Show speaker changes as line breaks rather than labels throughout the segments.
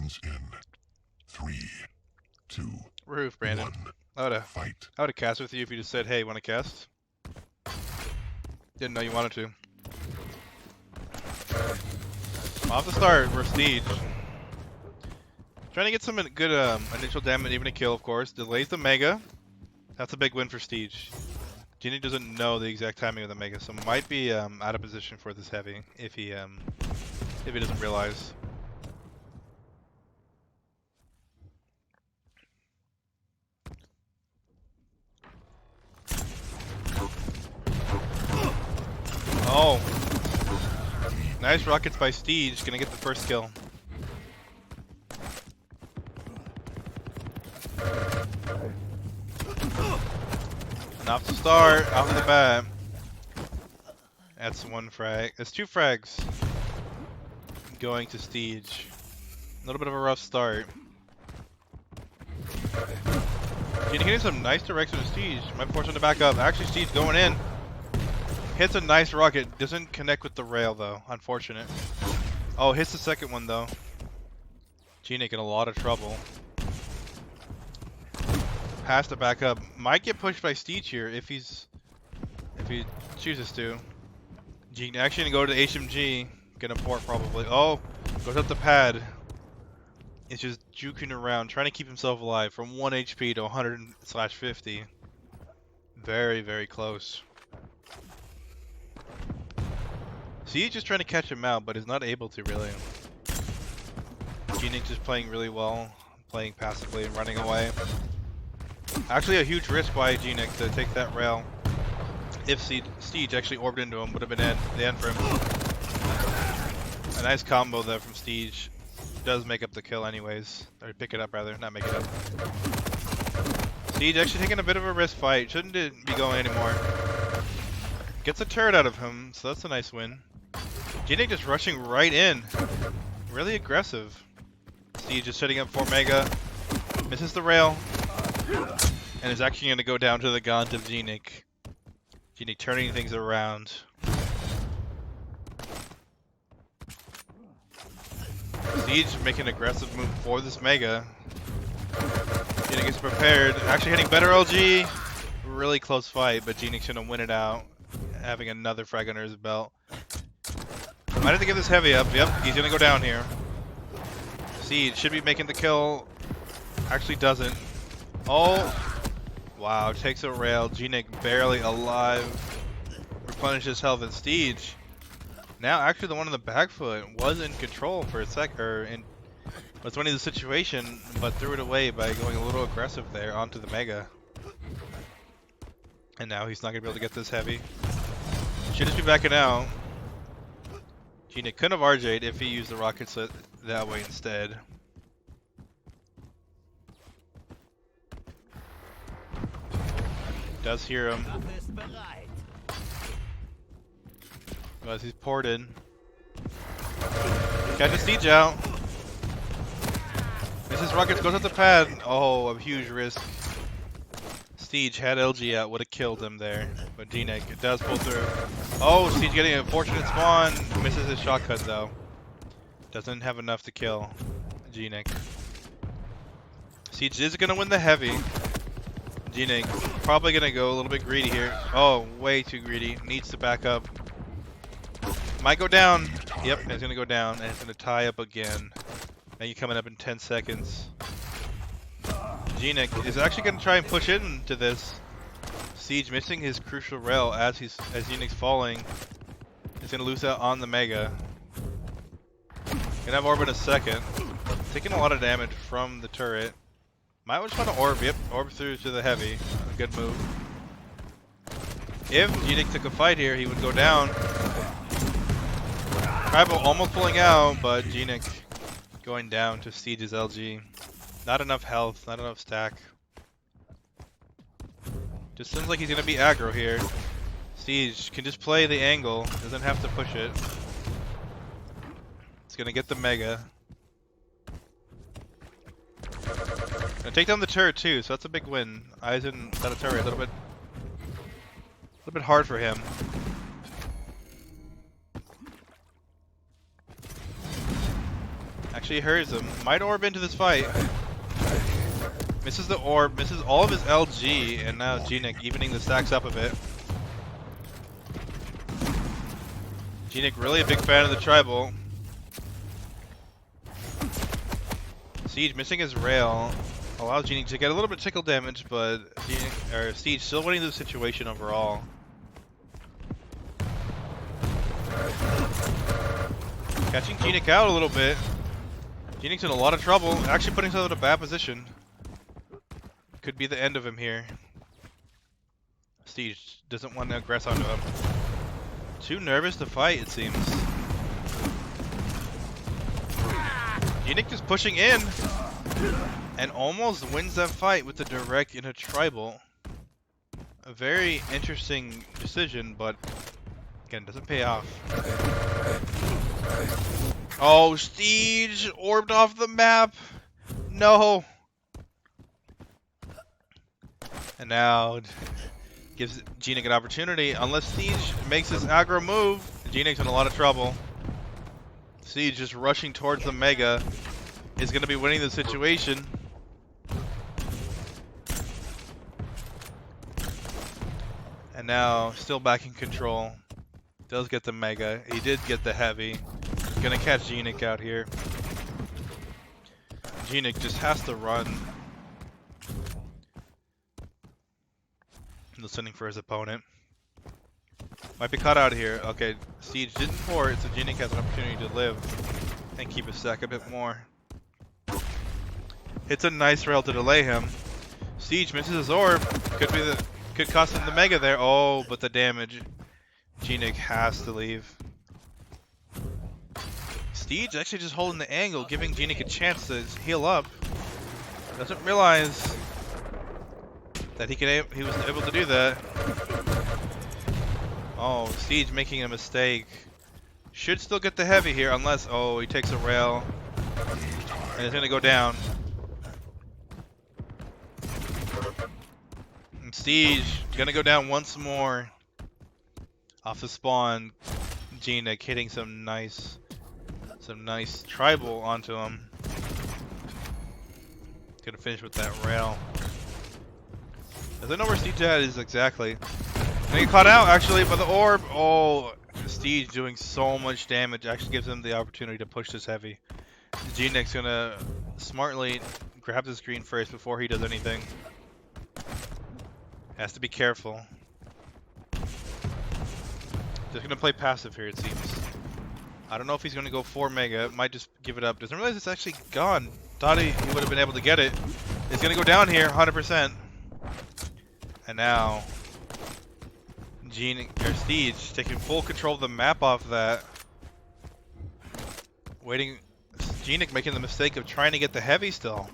begins in 3, 2,
Roof, Brandon.
1. Fight.
I would have cast with you if you just said, "Hey, want to cast?" Didn't know you wanted to. Off the start, we're Steej. Trying to get some good initial damage, even a kill, of course. Delays the Mega. That's a big win for Steej. Gnik doesn't know the exact timing of the Mega, so might be out of position for this heavy if he doesn't realize. Oh, nice rockets by Steej. Gonna get the first kill. And off the start, off the bat. That's one frag. That's 2 frags going to Steej. A little bit of a rough start. Getting some nice direction to Steej. Might force him to back up. Actually, Steej going in. Hits a nice rocket. Doesn't connect with the rail though. Unfortunate. Oh, hits the second one though. Gnik in a lot of trouble. Has to back up. Might get pushed by Steej here if he chooses to. Gnik actually gonna go to the HMG. Gonna port probably. Oh, goes up the pad. It's just juking around, trying to keep himself alive from 1 HP to 100/50. Very, very close. Steej just trying to catch him out, but is not able to really. Gnik just playing really well, playing passively and running away. Actually, a huge risk by Gnik to take that rail. If Steej actually orbed into him, would have been the end for him. A nice combo there from Steej. Does make up the kill anyways. Or pick it up rather, not make it up. Steej actually taking a bit of a risk fight. Shouldn't be going anymore. Gets a turret out of him, so that's a nice win. Gnik just rushing right in. Really aggressive. Steej just setting up for Mega. Misses the rail. And is actually going to go down to the gaunt of Gnik. Gnik turning things around. Steej making an aggressive move for this Mega. Gnik is prepared. Actually hitting better LG. Really close fight, but Gnik's going to win it out. Having another frag under his belt. Might have to give this heavy up. Yep, he's going to go down here. Steej should be making the kill. Actually doesn't. Oh. Wow, takes a rail. Gnik barely alive. Replenishes health, and Steej. Now actually the one on the back foot was in control for a sec, was winning the situation, but threw it away by going a little aggressive there onto the Mega. And now he's not going to be able to get this heavy. Should just be backing out. Gnik couldn't have RJ'd if he used the rockets that way instead. Does hear him. As he's ported. Catches Steej out. Misses rockets, goes up the pad. Oh, a huge risk. Steej had LG out, would have killed him there. But Gnik does pull through. Oh, Steej getting a fortunate spawn. Misses his shotcut though. Doesn't have enough to kill Gnik. Steej is gonna win the heavy. Gnik probably gonna go a little bit greedy here. Oh, way too greedy. Needs to back up. Might go down. Yep, it's gonna go down, and it's gonna tie up again. Now you're coming up in 10 seconds. Gnik is actually gonna try and push into this. Steej missing his crucial rail as Gnik's falling. He's gonna lose out on the Mega. Gonna have orb in a second. Taking a lot of damage from the turret. Might just want to orb. Yep, orb through to the heavy. A good move. If Gnik took a fight here, he would go down. Tribal almost pulling out, but Gnik going down to Steej's LG. Not enough health, not enough stack. Just seems like he's gonna be aggro here. Steej can just play the angle, doesn't have to push it. It's gonna get the Mega. Gonna take down the turret too, so that's a big win. Eisen got a turret, a little bit hard for him. Actually hears him. Might orb into this fight. Misses the orb, misses all of his LG, and now Gnik evening the stacks up a bit. Gnik really a big fan of the tribal. Steej missing his rail allows Gnik to get a little bit tickle damage, but Steej still winning the situation overall. Catching Gnik out a little bit. Gnik's in a lot of trouble, actually putting himself in a bad position. Could be the end of him here. Steej doesn't want to aggress onto him. Too nervous to fight, it seems. Gnik just pushing in and almost wins that fight with the direct in a tribal. A very interesting decision, but again, doesn't pay off. Oh, Steej orbed off the map. No. And now gives Gnik an opportunity. Unless Steej makes his aggro move, Gnik's in a lot of trouble. Steej just rushing towards the Mega is going to be winning the situation. And now still back in control. Does get the Mega. He did get the Heavy. Gonna catch Gnik out here. Gnik just has to run. Listening for his opponent. Might be caught out here. Okay, Steej didn't pour it, so Gnik has an opportunity to live and keep his stack a bit more. Hits a nice rail to delay him. Steej misses his orb. Could cost him the Mega there. Oh, but the damage. Gnik has to leave. Steej actually just holding the angle, giving Gnik a chance to heal up. Doesn't realize that he was able to do that. Oh, Steej making a mistake. Should still get the Heavy here, unless, oh, he takes a rail. And it's gonna go down. And Steej gonna go down once more. Off the spawn, Gnik hitting some nice tribal onto him. Gonna finish with that rail. Doesn't know where Steej is exactly. Gonna get caught out actually by the orb. Oh, Steej doing so much damage. Actually gives him the opportunity to push this Heavy. Gnik's gonna smartly grab the screen first before he does anything. Has to be careful. Just gonna play passive here, it seems. I don't know if he's gonna go for Mega. Might just give it up. Doesn't realize it's actually gone. Thought he would have been able to get it. It's gonna go down here, 100%. And now, Steej taking full control of the map off that. Waiting, Gnik making the mistake of trying to get the Heavy still.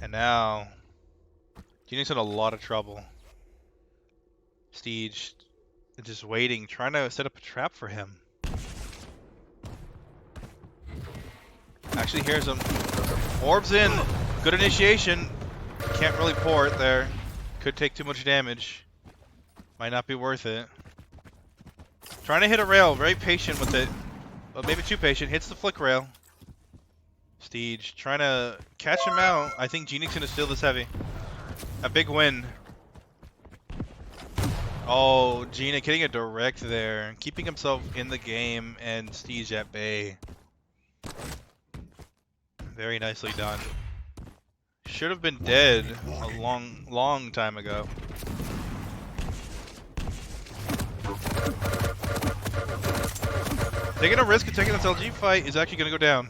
And now, Gnik's in a lot of trouble. Steej just waiting, trying to set up a trap for him. Actually hears him. Orbs in. Good initiation. Can't really pour it there. Could take too much damage. Might not be worth it. Trying to hit a rail. Very patient with it. But maybe too patient. Hits the flick rail. Steej trying to catch him out. I think Gnik's going to steal this Heavy. A big win. Oh, Gnik hitting a direct there. Keeping himself in the game and Steej at bay. Very nicely done. Should have been dead a long time ago. Taking a risk of taking this LG fight is actually going to go down.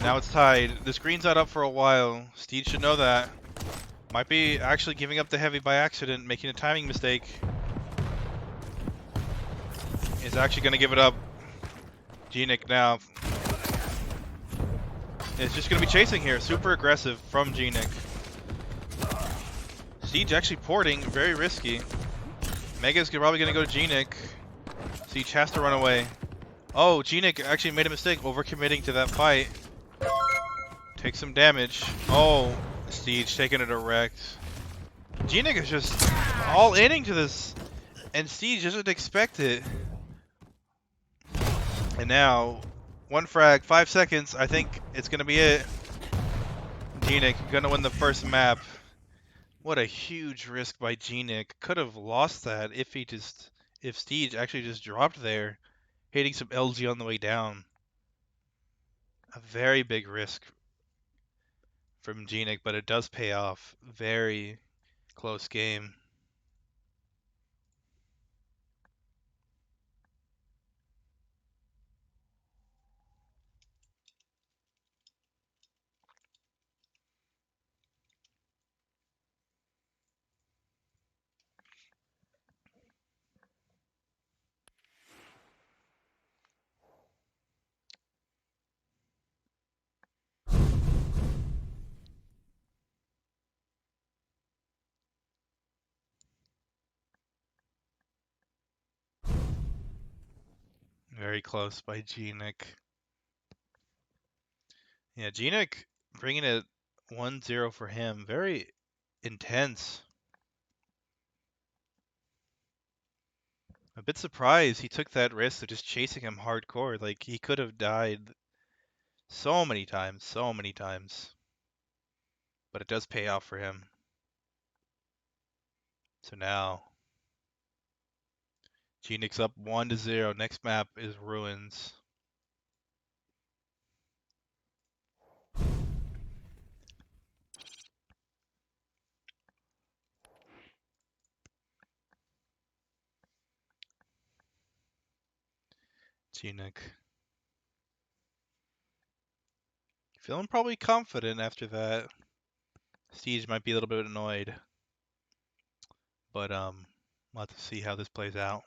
Now it's tied. The screen's not up for a while. Steej should know that. Might be actually giving up the Heavy by accident, making a timing mistake. Is actually going to give it up. Gnik now. It's just going to be chasing here. Super aggressive from Gnik. Steej actually porting. Very risky. Mega's probably going to go to Gnik. Steej has to run away. Oh, Gnik actually made a mistake overcommitting to that fight. Take some damage. Oh, Steej taking a direct. Gnik is just all inning to this. And Steej doesn't expect it. And now, one frag, 5 seconds. I think it's gonna be it. Gnik gonna win the first map. What a huge risk by Gnik. Could have lost that if Steej actually just dropped there, hitting some LG on the way down. A very big risk from Gnik, but it does pay off. Very close game. Very close by Gnik. Yeah, Gnik bringing it 1-0 for him. Very intense. A bit surprised he took that risk of just chasing him hardcore. Like, he could have died so many times, so many times. But it does pay off for him. So now, Gnik's up 1-0. Next map is Ruins. Gnik. Feeling probably confident after that. Steej might be a little bit annoyed. But we'll have to see how this plays out.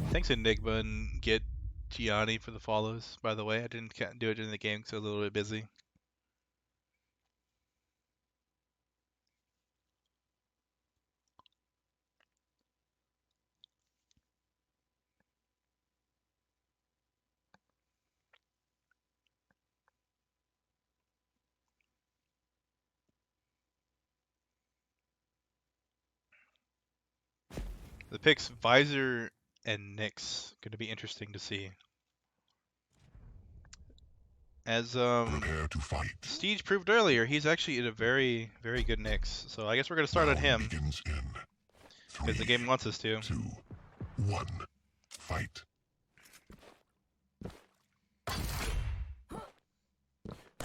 Thanks Enigma and Get Gianni for the follows, by the way. I didn't do it during the game because I was a little bit busy. The picks Visor and Nyx going to be interesting to see. As
Prepare to fight.
Steej proved earlier, he's actually in a very, very good Nyx. So I guess we're going to start on him
Begins in
because the game wants us to.
2, 1, fight.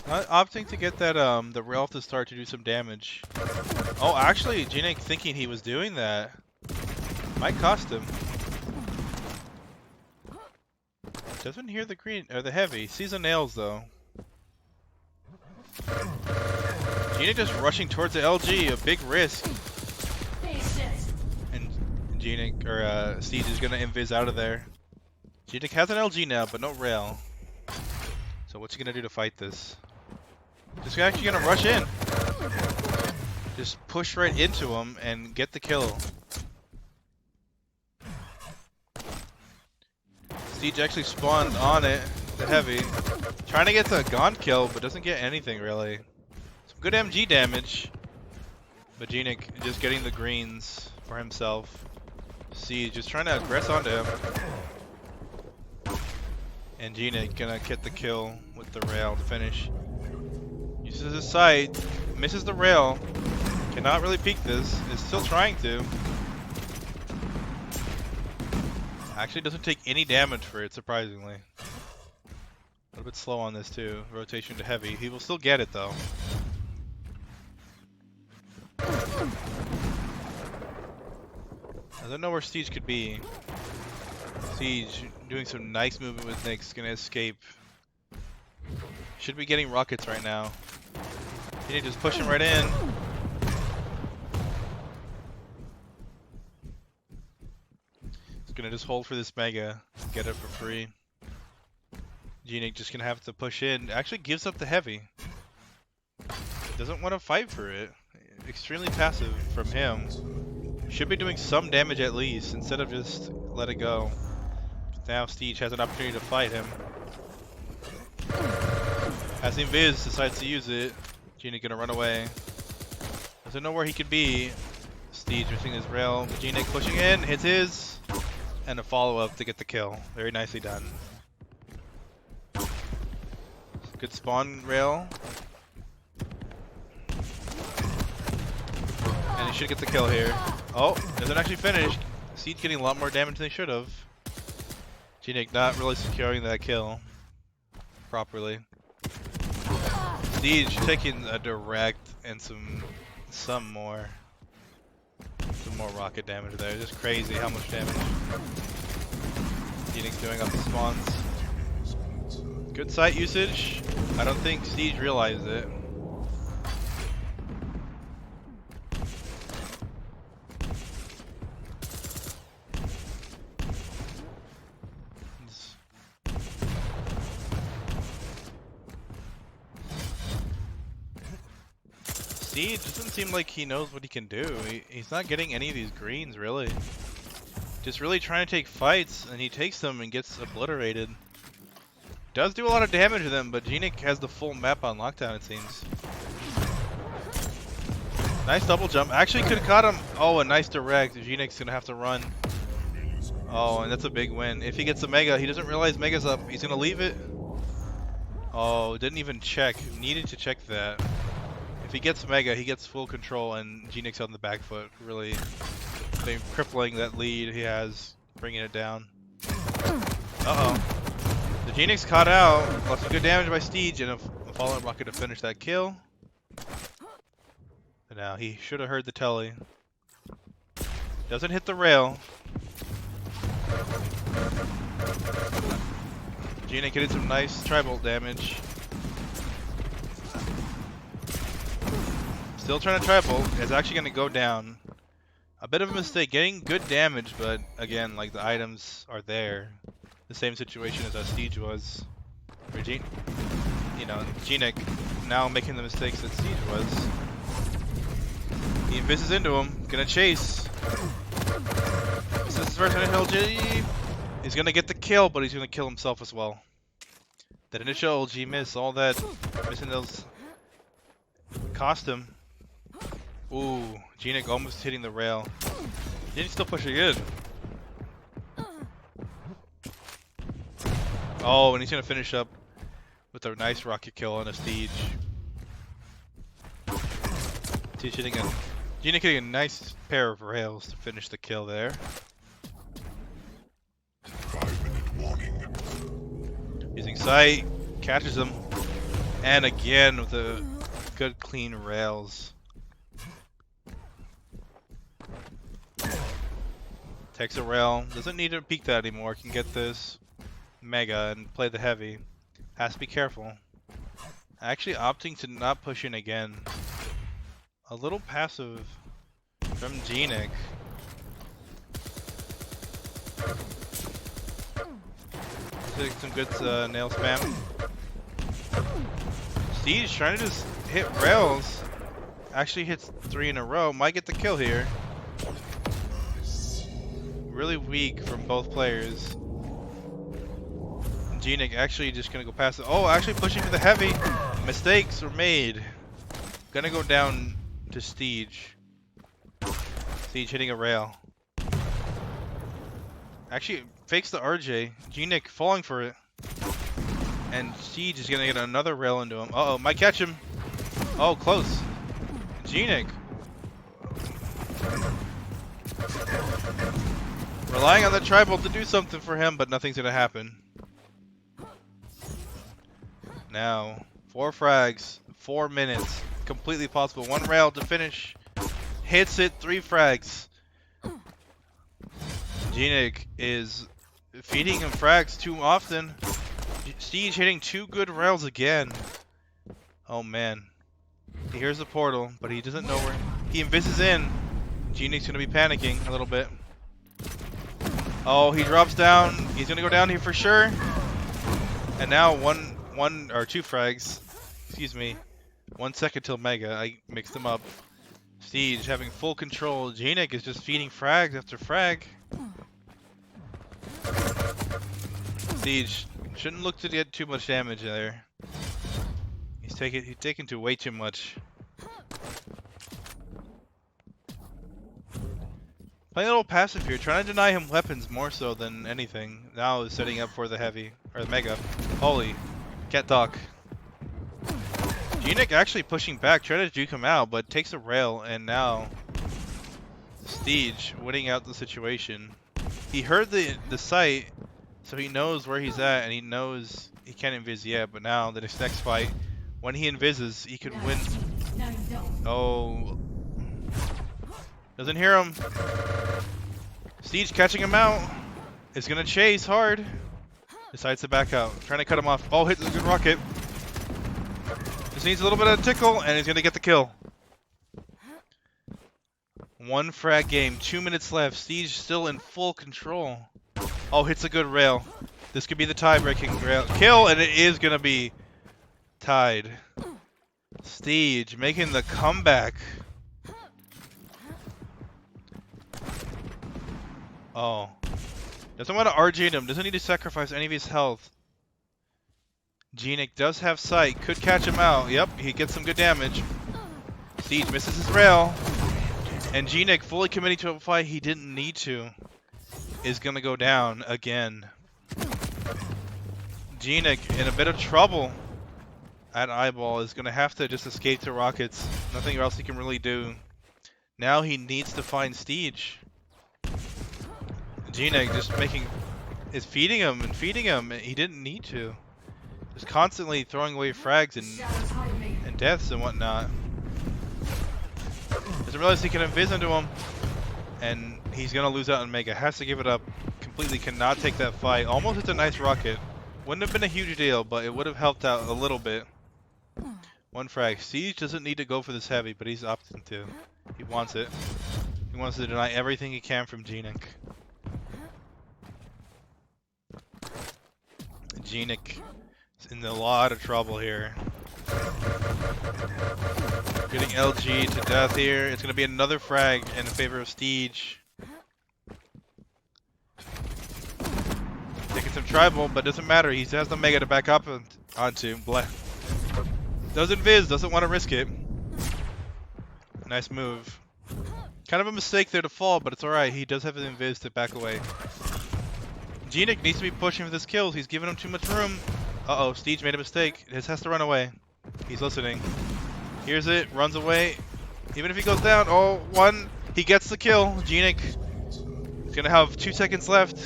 Opting to get that the rail to start to do some damage. Oh, actually, Gnik thinking he was doing that might cost him. Doesn't hear the green or the heavy. Sees the nails though. Gnik just rushing towards the LG, a big risk. And Gnik or Steej is gonna invis out of there. Gnik has an LG now, but no rail. So what's he gonna do to fight this? Just actually gonna rush in. Just push right into him and get the kill. Steej actually spawned on it, the heavy. Trying to get the Gaunt kill, but doesn't get anything really. Some good MG damage. But Gnik just getting the greens for himself. Steej just trying to aggress onto him. And Gnik gonna get the kill with the rail to finish. Uses his sight, misses the rail. Cannot really peek this. Is still trying to. Actually doesn't take any damage for it, surprisingly. A little bit slow on this too. Rotation to heavy. He will still get it though. I don't know where Steej could be. Steej doing some nice movement with Nyx, gonna escape. Should be getting rockets right now. Gnik just pushing right in. He's gonna just hold for this mega, get it for free. Gnik just gonna have to push in. Actually gives up the heavy. Doesn't want to fight for it. Extremely passive from him. Should be doing some damage at least instead of just let it go. Now Steej has an opportunity to fight him. As Invis decides to use it, Gnik gonna run away. Doesn't know where he could be. Steej missing his rail. Gnik pushing in, hits his. and a follow-up to get the kill. Very nicely done. Good spawn rail. And he should get the kill here. Oh, doesn't actually finish. Steej getting a lot more damage than they should have. Gnik not really securing that kill properly. Steej taking a direct and some more rocket damage there. Just crazy how much damage Gnik's doing on the spawns. Good site usage. I don't think Steej realized it. Steej doesn't seem like he knows what he can do. He's not getting any of these greens, really. Just really trying to take fights, and he takes them and gets obliterated. Does do a lot of damage to them, but Gnik has the full map on lockdown, it seems. Nice double jump. Actually could have caught him. Oh, a nice direct. Gnik's going to have to run. Oh, and that's a big win. If he gets a Mega, he doesn't realize Mega's up. He's going to leave it. Oh, didn't even check. Needed to check that. If he gets Mega, he gets full control, and Gnik's on the back foot, really crippling that lead he has, bringing it down. Uh-oh. The Gnik's caught out, lots of good damage by Steej, and a fallout rocket to finish that kill. And now, he should have heard the telly. Doesn't hit the rail. Gnik getting some nice tri-bolt damage. Still trying to tri-bolt. It's actually going to go down. A bit of a mistake. Getting good damage, but again, like the items are there. The same situation as Steej was. Or Gnik now making the mistakes that Steej was. He invises into him. Gonna chase. This is his first initial LG. He's gonna get the kill, but he's gonna kill himself as well. That initial LG miss, all that missing those cost him. Ooh, Gnik almost hitting the rail. Gnik's still pushing good. Oh, and he's gonna finish up with a nice rocket kill on a Steej. Gnik hitting a nice pair of rails to finish the kill there.
5-minute warning.
Using sight, catches him, and again with a good clean rails. Takes a rail, doesn't need to peek that anymore, can get this Mega and play the heavy. Has to be careful. Actually opting to not push in again. A little passive from Gnik. Take some good nail spam. Steej trying to just hit rails. Actually hits 3 in a row. Might get the kill here. Really weak from both players. Gnik actually just gonna go past it. Oh, actually pushing for the heavy. Mistakes were made. Gonna go down to Steej. Steej hitting a rail. Actually fakes the RJ. Gnik falling for it. And Steej is gonna get another rail into him. Uh oh, might catch him. Oh, close. Gnik. Relying on the tribal to do something for him, but nothing's gonna happen. Now, 4 frags, 4 minutes, completely possible. 1 rail to finish, hits it, 3 frags. Gnik is feeding him frags too often. Steej hitting 2 good rails again. Oh man, he hears the portal, but he doesn't know where. He invises in. Gnik's gonna be panicking a little bit. Oh, he drops down. He's gonna go down here for sure. And now one or 2 frags. Excuse me. 1 second till Mega. I mixed them up. Steej having full control. Gnik is just feeding frags after frag. Steej shouldn't look to get too much damage there. He's taking to way too much. Playing a little passive here, trying to deny him weapons more so than anything. Now is setting up for the heavy, or the mega. Holy, can't talk. Gnik actually pushing back, trying to juke him out, but takes a rail, and now Steej winning out the situation. He heard the sight, so he knows where he's at, and he knows he can't invis yet, but now the next fight, when he invises, he could win. Oh. Doesn't hear him. Steej catching him out. Is gonna chase hard. Decides to back out. Trying to cut him off. Oh, hits a good rocket. Just needs a little bit of a tickle, and he's gonna get the kill. One frag game. 2 minutes left. Steej still in full control. Oh, hits a good rail. This could be the tie-breaking rail. Kill, and it is gonna be tied. Steej making the comeback. Oh. Doesn't want to RG him. Doesn't need to sacrifice any of his health. Gnik does have sight. Could catch him out. Yep, he gets some good damage. Steej misses his rail. And Gnik, fully committing to a fight he didn't need to, is going to go down again. Gnik in a bit of trouble at eyeball. Is going to have to just escape to rockets. Nothing else he can really do. Now he needs to find Steej. Gnik just is feeding him and feeding him. He didn't need to. Just constantly throwing away frags and deaths and whatnot. Doesn't realize he can invis into him, and he's gonna lose out on Mega. Has to give it up. Completely cannot take that fight. Almost hits a nice rocket. Wouldn't have been a huge deal, but it would have helped out a little bit. One frag. Steej doesn't need to go for this heavy, but he's opting to. He wants it. He wants to deny everything he can from Gnik. Gnik is in a lot of trouble here. Getting LG to death here. It's going to be another frag in favor of Steej. Taking some tribal, but doesn't matter. He has the mega to back up onto. Doesn't viz, doesn't want to risk it. Nice move. Kind of a mistake there to fall, but it's alright. He does have his invis to back away. Gnik needs to be pushing for this kills. He's giving him too much room. Uh-oh, Steej made a mistake. He has to run away. He's listening. Hears it, runs away. Even if he goes down, oh, one. He gets the kill. Gnik is going to have 2 seconds left.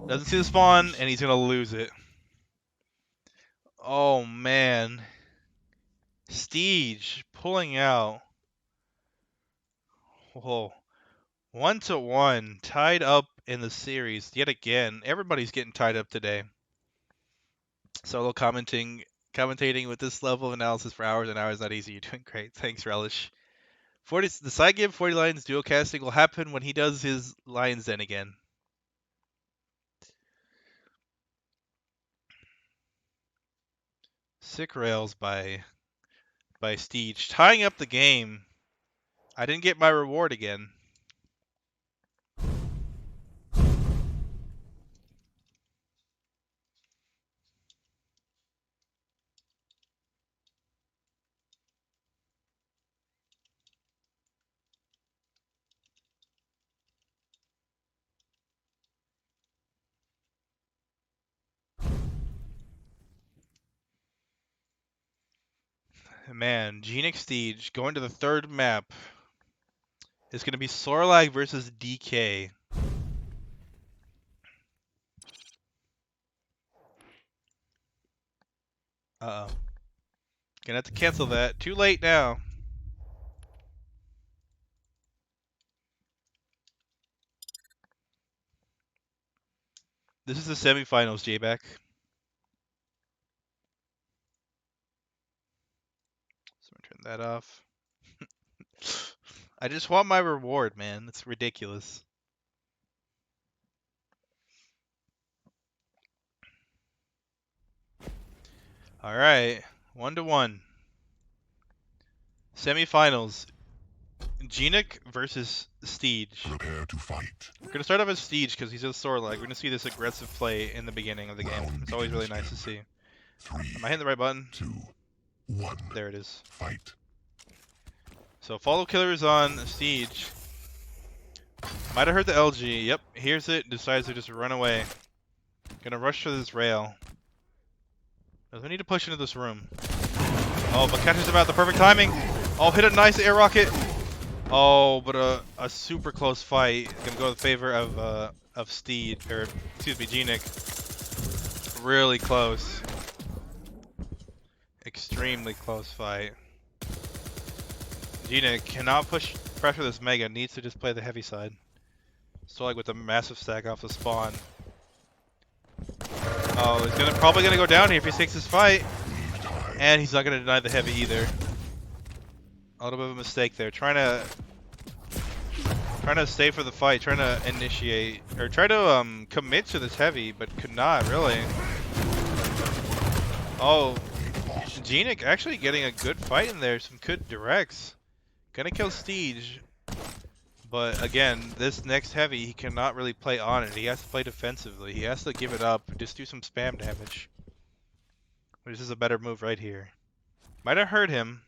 Doesn't see the spawn, and he's going to lose it. Oh, man. Steej pulling out. Whoa. 1-1. Tied up in the series yet again. Everybody's getting tied up today. Solo commentating with this level of analysis for hours and hours, not easy. You're doing great. Thanks, Relish. The PsyGib 40 Lions dual casting will happen when he does his Lions Den again. Sick rails by Steej. Tying up the game. I didn't get my reward again. Man, Gnik Steej going to the third map. It's going to be Sorlag versus DK. Uh-oh. Gonna have to cancel that. Too late now. This is the semifinals, J-Back. So I'm gonna turn that off. I just want my reward, man. It's ridiculous. Alright. 1-1. Semifinals. Gnik versus Steej.
Prepare to fight.
We're gonna start off as Steej because he's a Sorlag. We're gonna see this aggressive play in the beginning of the game. It's always really nice to see.
3,
Am I hitting the right button?
2, 1.
There it is.
Fight.
So follow killers on Steej. Might have heard the LG. Yep, hears it, decides to just run away. Gonna rush for this rail. Doesn't need to push into this room. Oh, but catches him at the perfect timing. Oh, hit a nice air rocket. Oh, but a super close fight. Gonna go in favor of Steej, or excuse me, Gnik. Really close. Extremely close fight. Gnik cannot push pressure this Mega. Needs to just play the heavy side. So like with a massive stack off the spawn. Oh, he's probably gonna go down here if he takes this fight. And he's not gonna deny the heavy either. A little bit of a mistake there. Trying to stay for the fight, trying to initiate or try to commit to this heavy, but could not really. Oh, Gnik actually getting a good fight in there, some good directs. Gonna kill Steej. But again, this next heavy, he cannot really play on it. He has to play defensively. He has to give it up, just do some spam damage. This is a better move right here. Might have hurt him.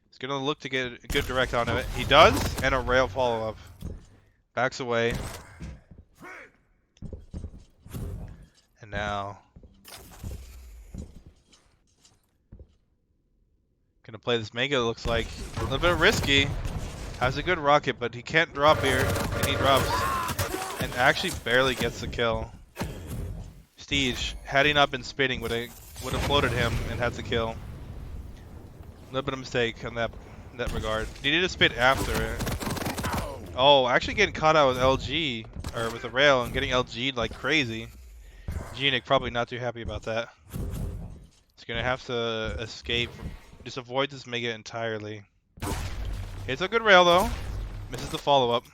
He's gonna look to get a good direct onto it. He does, and a rail follow-up. Backs away. And now... gonna play this Mega, looks like. A little bit risky. Has a good rocket, but he can't drop here, and he drops. And actually barely gets the kill. Steej, had he not been spinning, would have floated him and had the kill. A little bit of mistake on that regard. He needed to spin after it. Oh, actually getting caught out with LG, or with the rail, and getting LG'd like crazy. Gnik probably not too happy about that. He's gonna have to escape, just avoid this Mega entirely. It's a good rail though. Misses the follow-up.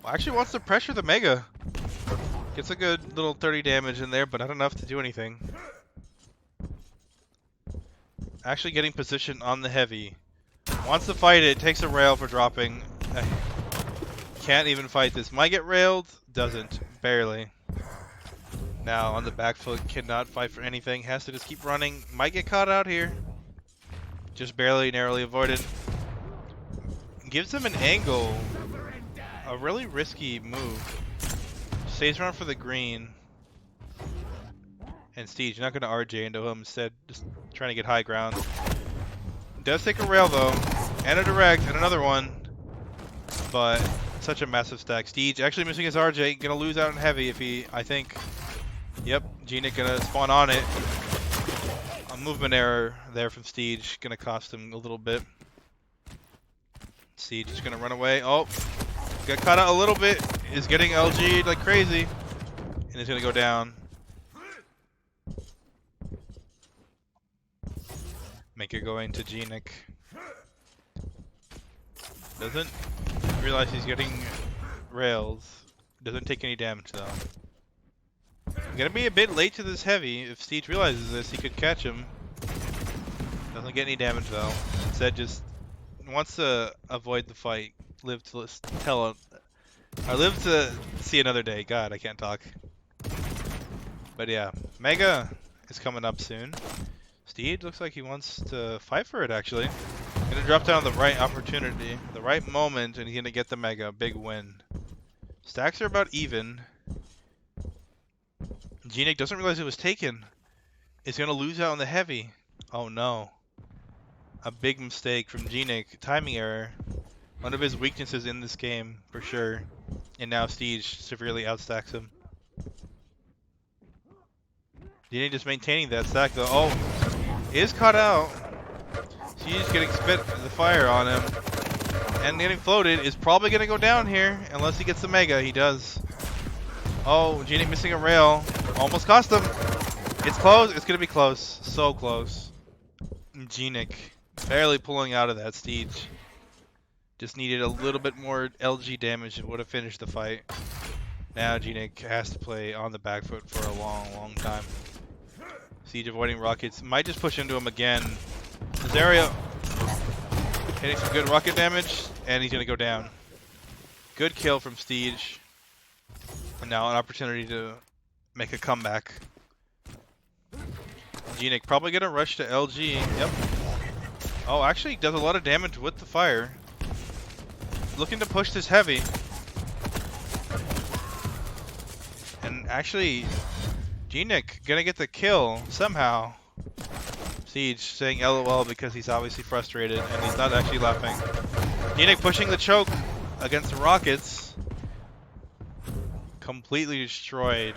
Well, actually wants to pressure the Mega. Gets a good little 30 damage in there, but not enough to do anything. Actually getting position on the heavy. Wants to fight it, takes a rail for dropping. Can't even fight this. Might get railed, doesn't. Barely. Now on the back foot, cannot fight for anything. Has to just keep running. Might get caught out here. Just barely, narrowly avoided. Gives him an angle. A really risky move. Stays around for the green. And Steej not going to RJ into him, instead just trying to get high ground. Does take a rail though, and a direct, and another one. But such a massive stack. Steej actually missing his RJ, going to lose out in heavy if he, I think. Yep, Gnik going to spawn on it. A movement error there from Steej, going to cost him a little bit. Steej is going to run away. Oh, got caught out a little bit. Is getting LG'd like crazy. And he's going to go down. Make it going to Gnik. Doesn't realize he's getting rails. Doesn't take any damage though. Gonna be a bit late to this heavy. If Steej realizes this, he could catch him. Doesn't get any damage though. Instead, just wants to avoid the fight. Live to live to see another day. God, I can't talk. But yeah, Mega is coming up soon. Steej looks like he wants to fight for it actually. Gonna drop down the right opportunity, the right moment, and he's gonna get the Mega. Big win. Stacks are about even. Gnik doesn't realize it was taken. He's gonna lose out on the heavy. Oh no. A big mistake from Gnik. Timing error. One of his weaknesses in this game, for sure. And now Steej severely outstacks him. Gnik just maintaining that stack though. Oh, is caught out. Steej getting spit the fire on him. And getting floated. Is probably gonna go down here. Unless he gets the Mega. He does. Oh, Gnik missing a rail. Almost cost him. It's close. It's gonna be close. So close. Gnik barely pulling out of that. Steej just needed a little bit more LG damage and would have finished the fight. Now Gnik has to play on the back foot for a long time. Steej avoiding rockets. Might just push into him again. This area hitting some good rocket damage, and he's gonna go down. Good kill from Steej. And now an opportunity to make a comeback. Gnik probably gonna rush to LG. Yep. Oh, actually does a lot of damage with the fire. looking to push this heavy. And actually, Gnik gonna get the kill somehow. Steej saying LOL because he's obviously frustrated and he's not actually laughing. Gnik pushing the choke against the rockets. Completely destroyed.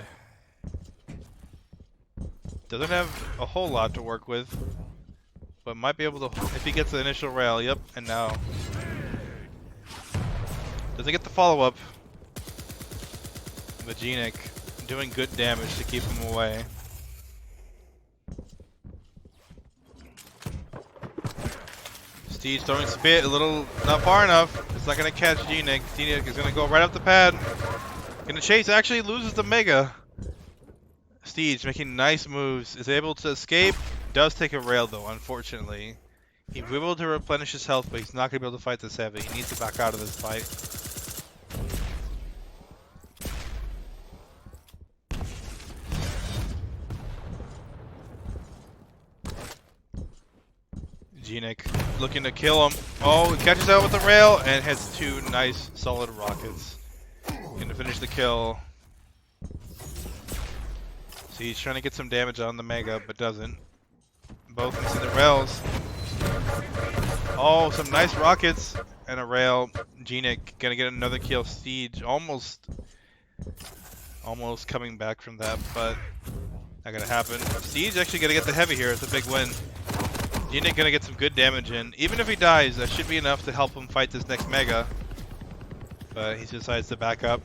Doesn't have a whole lot to work with, but might be able to if he gets the initial rail. Yep, and now doesn't get the follow-up. But Gnik doing good damage to keep him away. Steej throwing spit a little not far enough. It's not gonna catch Gnik. Gnik is gonna go right up the pad. Gonna chase. Actually loses the mega. Steej making nice moves. Is able to escape. Does take a rail though, unfortunately. He's able to replenish his health, but he's not gonna be able to fight this heavy. He needs to back out of this fight. Gnik looking to kill him. Oh, he catches out with the rail and hits two nice solid rockets. Gonna finish the kill. See, he's trying to get some damage on the mega, but doesn't. Both into the rails. Oh, some nice rockets and a rail. Gnik gonna get another kill. Steej almost coming back from that, but not gonna happen. Steej actually gonna get the heavy here. It's a big win. Gnik gonna get some good damage in. Even if he dies, that should be enough to help him fight this next mega. But he decides to back up.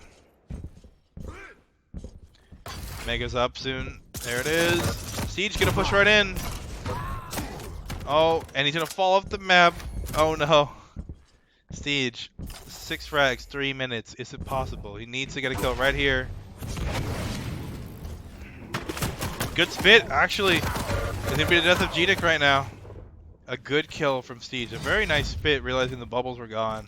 Mega's up soon. There it is. Steej gonna push right in. Oh, and he's gonna fall off the map. Oh no. Steej, 6 frags, 3 minutes. Is it possible? He needs to get a kill right here. Good spit, actually. It's gonna be the death of Gnik right now. A good kill from Steej. A very nice spit, realizing the bubbles were gone.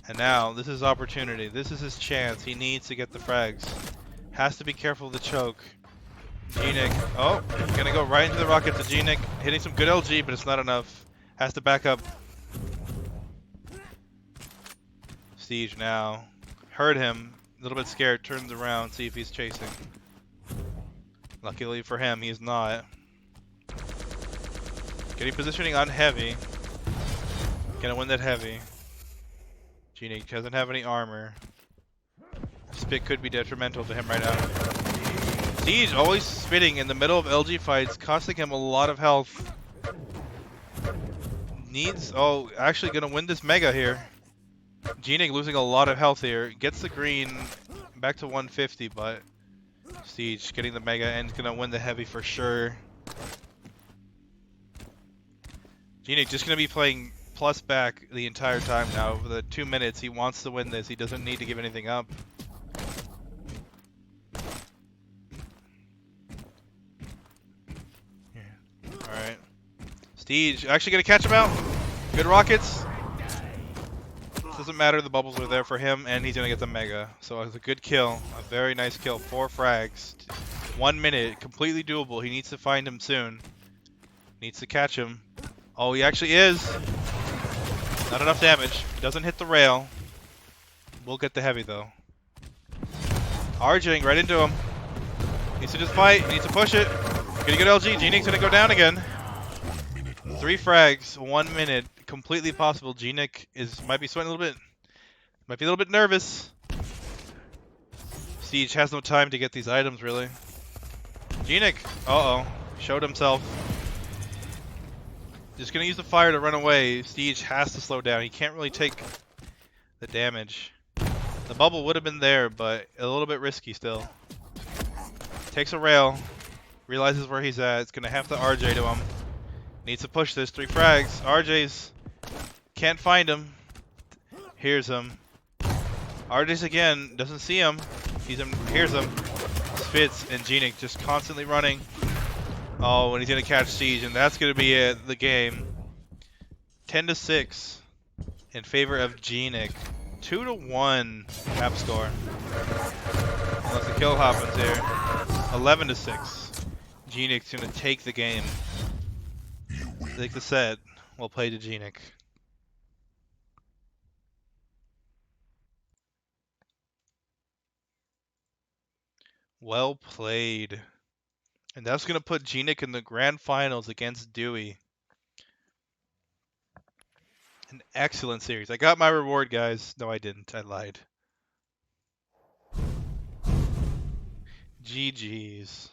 And now, this is his opportunity. This is his chance. He needs to get the frags. Has to be careful of the choke. Gnik. Oh, gonna go right into the rockets of Gnik. Hitting some good LG, but it's not enough. Has to back up. Steej now. Heard him. A little bit scared. Turns around. See if he's chasing. Luckily for him, he's not. Getting positioning on heavy. Gonna win that heavy. Gnik doesn't have any armor. Spit could be detrimental to him right now. Steej always spitting in the middle of LG fights, costing him a lot of health. Needs, oh, actually gonna win this mega here. Gnik losing a lot of health here. Gets the green back to 150, but Steej getting the mega and gonna win the heavy for sure. Gnik just gonna be playing plus back the entire time now. For the 2 minutes, he wants to win this. He doesn't need to give anything up. Alright. Steej actually gonna catch him out. Good rockets. Doesn't matter, the bubbles are there for him, and he's gonna get the mega. So it's a good kill. A very nice kill. 4 frags. 1 minute. Completely doable. He needs to find him soon. Needs to catch him. Oh, he actually is. Not enough damage. Doesn't hit the rail. We'll get the heavy though. RJing right into him. Needs to just fight. Needs to push it. Gonna get LG. Gnik's gonna go down again. 3 frags. 1 minute. Completely possible. Gnik might be sweating a little bit. Might be a little bit nervous. Steej has no time to get these items really. Gnik. Uh-oh. Showed himself. Just gonna use the fire to run away. Steej has to slow down. He can't really take the damage. The bubble would have been there, but a little bit risky still. Takes a rail. Realizes where he's at. It's gonna have to RJ to him. Needs to push this. 3 frags. RJ's can't find him. Hears him. RJ's again. Doesn't see him. Sees him. Hears him. Spits. And Gnik just constantly running. Oh, and he's gonna catch Steej, and that's gonna be it. The game. 10-6 in favor of Gnik. 2-1 map score. Unless the kill happens here. 11-6. Gnik's gonna take the game. Take the set. We'll play to Gnik. Well played. And that's going to put Gnik in the grand finals against Dewey. An excellent series. I got my reward, guys. No, I didn't. I lied. GG's.